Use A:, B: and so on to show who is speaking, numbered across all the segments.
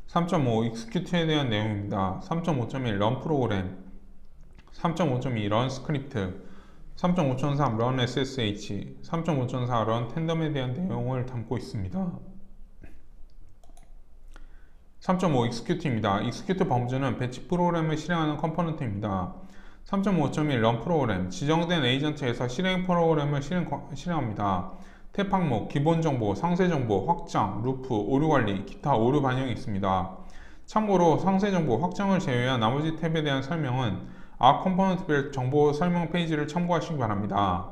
A: 3.5 execute에 대한 내용입니다. 3.5.1 run 프로그램, 3.5.2 run 스크립트, 3.5.3 run SSH, 3.5.4 run 텐덤에 대한 내용을 담고 있습니다. 3.5 execute입니다. execute 범주는 배치 프로그램을 실행하는 컴포넌트입니다. 3.5.1 run 프로그램, 지정된 에이전트에서 실행 프로그램을 실행합니다. 탭 항목, 기본 정보, 상세 정보, 확장, 루프, 오류 관리, 기타 오류 반영이 있습니다. 참고로 상세 정보, 확장을 제외한 나머지 탭에 대한 설명은 앞 컴포넌트별 정보 설명 페이지를 참고하시기 바랍니다.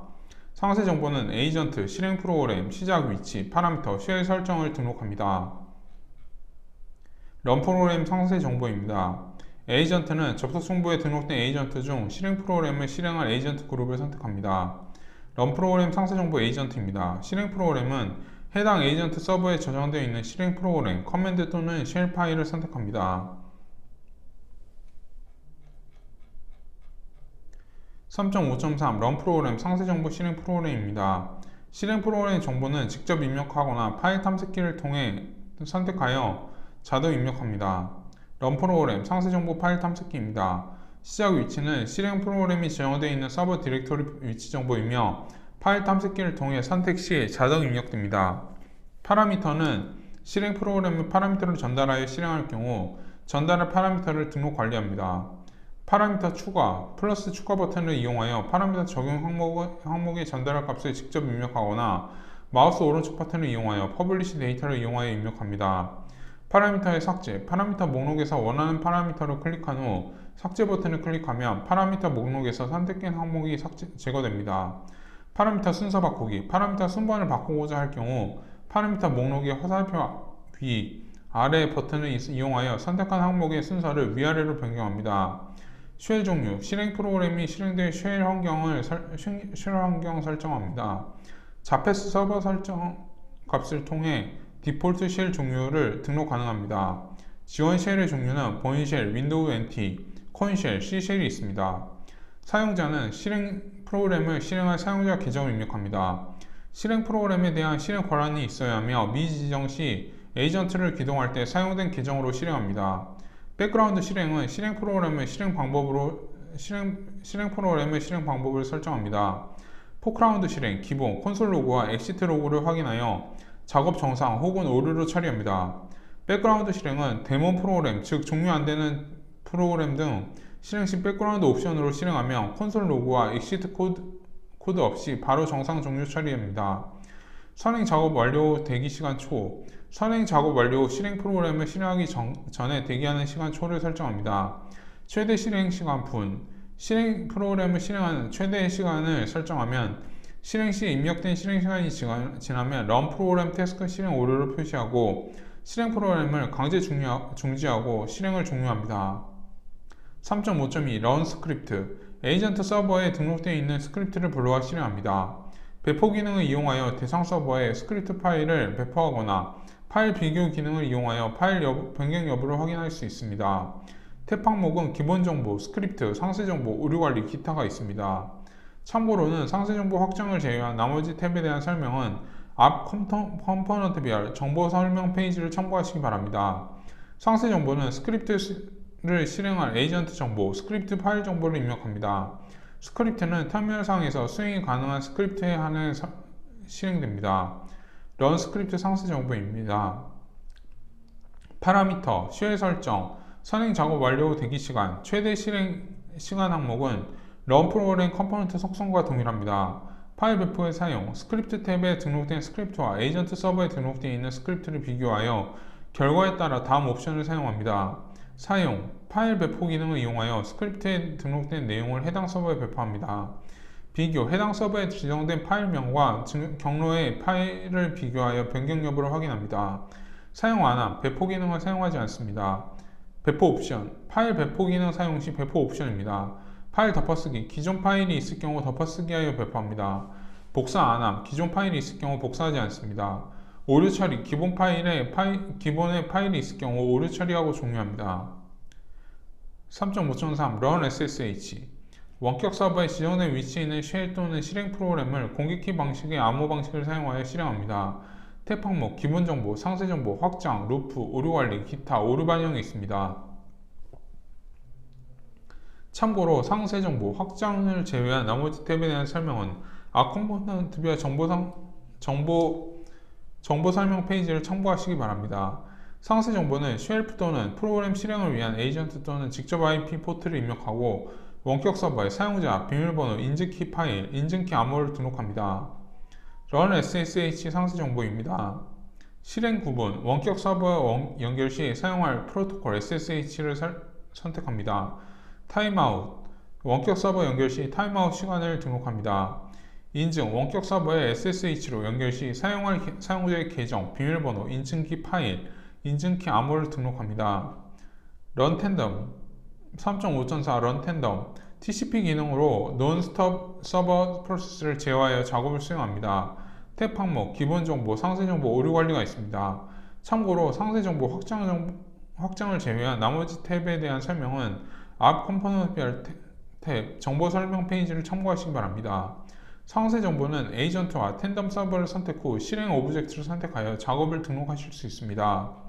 A: 상세 정보는 에이전트, 실행 프로그램, 시작 위치, 파라미터, 쉘 설정을 등록합니다. 런 프로그램 상세 정보입니다. 에이전트는 접속 정보에 등록된 에이전트 중 실행 프로그램을 실행할 에이전트 그룹을 선택합니다. 런 프로그램 상세 정보 에이전트입니다. 실행 프로그램은 해당 에이전트 서버에 저장되어 있는 실행 프로그램, 커맨드 또는 쉘 파일을 선택합니다. 3.5.3 런 프로그램 상세 정보 실행 프로그램입니다. 실행 프로그램 정보는 직접 입력하거나 파일 탐색기를 통해 선택하여 자동 입력합니다. 런 프로그램 상세 정보 파일 탐색기입니다. 시작 위치는 실행 프로그램이 저장되어 있는 서버 디렉토리 위치 정보이며 파일 탐색기를 통해 선택 시 자동 입력됩니다. 파라미터는 실행 프로그램의 파라미터를 전달하여 실행할 경우 전달할 파라미터를 등록 관리합니다. 파라미터 추가, 플러스 추가 버튼을 이용하여 파라미터 적용 항목에 전달할 값을 직접 입력하거나 마우스 오른쪽 버튼을 이용하여 퍼블리시 데이터를 이용하여 입력합니다. 파라미터의 삭제, 파라미터 목록에서 원하는 파라미터를 클릭한 후 삭제 버튼을 클릭하면 파라미터 목록에서 선택된 항목이 제거됩니다. 파라미터 순서 바꾸기, 파라미터 순번을 바꾸고자 할 경우 파라미터 목록의 화살표 위, 아래 버튼을 이용하여 선택한 항목의 순서를 위아래로 변경합니다. 쉘 종류, 실행 프로그램이 실행될 쉘 환경 설정합니다. 자패스 서버 설정 값을 통해 디폴트 쉘 종류를 등록 가능합니다. 지원 쉘의 종류는 본쉘, 윈도우 NT, 콘쉘, C쉘이 있습니다. 사용자는 실행 프로그램을 실행할 사용자 계정을 입력합니다. 실행 프로그램에 대한 실행 권한이 있어야 하며 미지정 시 에이전트를 기동할 때 사용된 계정으로 실행합니다. 백그라운드 실행은 실행 프로그램의 실행 방법을 설정합니다. 포크라운드 실행, 기본, 콘솔 로그와 엑시트 로그를 확인하여 작업 정상 혹은 오류를 처리합니다. 백그라운드 실행은 데몬 프로그램, 즉 종료 안 되는 프로그램 등 실행 시 백그라운드 옵션으로 실행하며 콘솔 로그와 엑시트 코드 없이 바로 정상 종료 처리합니다. 선행 작업 완료 대기 시간 초, 선행 작업 완료 후 실행 프로그램을 실행하기 전에 대기하는 시간 초를 설정합니다. 최대 실행 시간 분, 실행 프로그램을 실행하는 최대 시간을 설정하면 실행 시 입력된 실행 시간이 지나면 런 프로그램 태스크 실행 오류를 표시하고 실행 프로그램을 강제 중지하고 실행을 종료합니다. 3.5.2 런 스크립트, 에이전트 서버에 등록되어 있는 스크립트를 불러와 실행합니다. 배포 기능을 이용하여 대상 서버에 스크립트 파일을 배포하거나 파일 비교 기능을 이용하여 파일 변경 여부를 확인할 수 있습니다. 탭 항목은 기본 정보, 스크립트, 상세 정보, 오류 관리, 기타가 있습니다. 참고로는 상세 정보 확장을 제외한 나머지 탭에 대한 설명은 앞 컴포넌트별 정보 설명 페이지를 참고하시기 바랍니다. 상세 정보는 스크립트를 실행할 에이전트 정보, 스크립트 파일 정보를 입력합니다. 스크립트는 터미널상에서 수행이 가능한 스크립트에 한해 실행됩니다. 런 스크립트 상세 정보입니다. 파라미터, 쉘 설정, 선행 작업 완료 후 대기 시간, 최대 실행 시간 항목은 런 프로그램 컴포넌트 속성과 동일합니다. 파일 배포의 사용, 스크립트 탭에 등록된 스크립트와 에이전트 서버에 등록되어 있는 스크립트를 비교하여 결과에 따라 다음 옵션을 사용합니다. 사용, 파일 배포 기능을 이용하여 스크립트에 등록된 내용을 해당 서버에 배포합니다. 비교, 해당 서버에 지정된 파일명과 경로의 파일을 비교하여 변경 여부를 확인합니다. 사용 안함, 배포 기능을 사용하지 않습니다. 배포 옵션, 파일 배포 기능 사용 시 배포 옵션입니다. 파일 덮어쓰기, 기존 파일이 있을 경우 덮어쓰기 하여 배포합니다. 복사 안함, 기존 파일이 있을 경우 복사하지 않습니다. 오류 처리, 기본의 파일이 있을 경우 오류 처리하고 종료합니다. 3.5.3 Run SSH, 원격 서버에 지정된 위치에 있는 쉘 또는 실행 프로그램을 공격키 방식의 암호 방식을 사용하여 실행합니다. 탭 항목, 기본 정보, 상세 정보, 확장, 루프, 오류 관리, 기타, 오류 반영이 있습니다. 참고로 상세 정보, 확장을 제외한 나머지 탭에 대한 설명은 앞 컴포넌트별 정보 설명 페이지를 참고하시기 바랍니다. 상세 정보는 쉘프 또는 프로그램 실행을 위한 에이전트 또는 직접 IP 포트를 입력하고 원격 서버에 사용자, 비밀번호, 인증키 파일, 인증키 암호를 등록합니다. Run SSH 상세 정보입니다. 실행 구분, 원격 서버 연결 시 사용할 프로토콜 SSH를 선택합니다. 타임아웃, 원격 서버 연결 시 타임아웃 시간을 등록합니다. 인증, 원격 서버에 SSH로 연결 시 사용할 사용자의 계정, 비밀번호, 인증키 파일, 인증키 암호를 등록합니다. 런텐덤 3.5.4 런텐덤 TCP 기능으로 논스톱 서버 프로세스를 제어하여 작업을 수행합니다. 탭 항목, 기본 정보, 상세 정보, 오류 관리가 있습니다. 참고로 상세 정보, 확장을 제외한 나머지 탭에 대한 설명은 앞 컴포넌트별 탭 정보 설명 페이지를 참고하시기 바랍니다. 상세 정보는 에이전트와 텐덤 서버를 선택 후 실행 오브젝트를 선택하여 작업을 등록하실 수 있습니다.